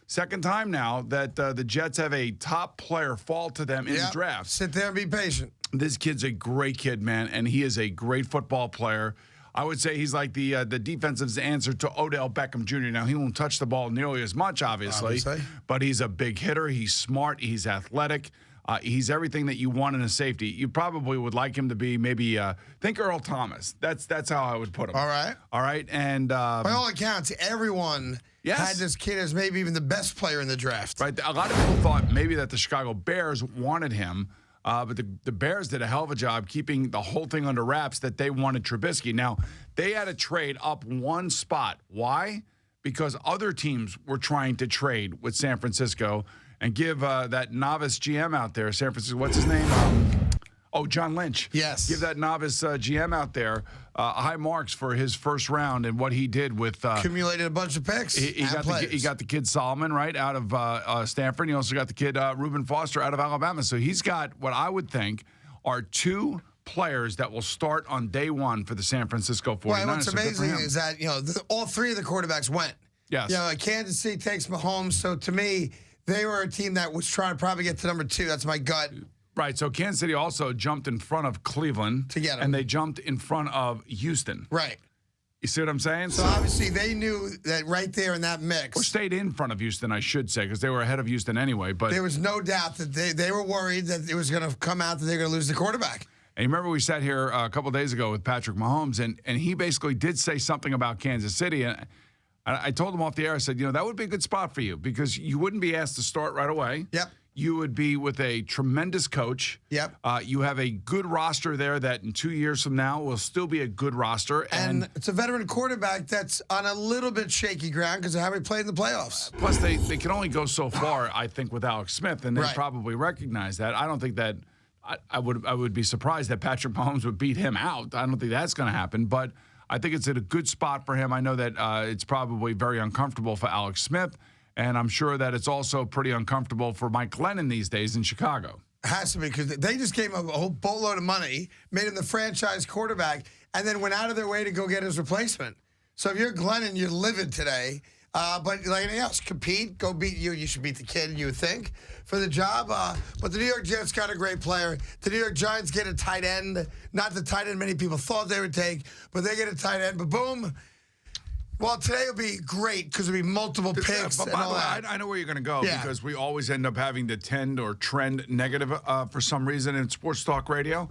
second time now that the Jets have a top player fall to them in the draft. Sit there and be patient. This kid's a great kid, man, and he is a great football player. I would say he's like the defensive answer to Odell Beckham Jr. Now, he won't touch the ball nearly as much, obviously. But he's a big hitter. He's smart. He's athletic. He's everything that you want in a safety. You probably would like him to be maybe think Earl Thomas. That's how I would put him. All right. And by all accounts, everyone had this kid as maybe even the best player in the draft. Right. A lot of people thought maybe that the Chicago Bears wanted him. But the Bears did a hell of a job keeping the whole thing under wraps that they wanted Trubisky. Now, they had to trade up one spot. Why? Because other teams were trying to trade with San Francisco and give that novice GM out there, San Francisco, what's his name? John Lynch. Yes. Give that novice GM out there high marks for his first round and what he did with accumulated a bunch of picks. He got the kid Solomon right out of Stanford. He also got the kid Reuben Foster out of Alabama. So he's got what I would think are two players that will start on day one for the San Francisco 49ers. Well, what's amazing is that all three of the quarterbacks went. Yes. Kansas City takes Mahomes. So to me, they were a team that was trying to probably get to number 2. That's my gut. Right, so Kansas City also jumped in front of Cleveland. To get him. And they jumped in front of Houston. Right. You see what I'm saying? So obviously they knew that right there in that mix. Or stayed in front of Houston, I should say, because they were ahead of Houston anyway. But there was no doubt that they were worried that it was going to come out that they were going to lose the quarterback. And you remember we sat here a couple days ago with Patrick Mahomes, and he basically did say something about Kansas City. And I told him off the air, I said, that would be a good spot for you because you wouldn't be asked to start right away. Yep. You would be with a tremendous coach. Yep. You have a good roster there that in 2 years from now will still be a good roster. And it's a veteran quarterback that's on a little bit shaky ground because of how he played in the playoffs. Plus, they can only go so far, I think, with Alex Smith, and they probably recognize that. I don't think that I would be surprised that Patrick Mahomes would beat him out. I don't think that's going to happen, but I think it's at a good spot for him. I know that it's probably very uncomfortable for Alex Smith. And I'm sure that it's also pretty uncomfortable for Mike Glennon these days in Chicago. It has to be because they just gave him a whole boatload of money, made him the franchise quarterback, and then went out of their way to go get his replacement. So if you're Glennon, you're livid today. But like anything else, compete, go beat you. You should beat the kid, you would think, for the job. But the New York Jets got a great player. The New York Giants get a tight end. Not the tight end many people thought they would take, but they get a tight end. But boom. Well, today will be great because there'll be multiple picks. But by the way, I know where you're going to go because we always end up having to tend or trend negative for some reason in sports talk radio.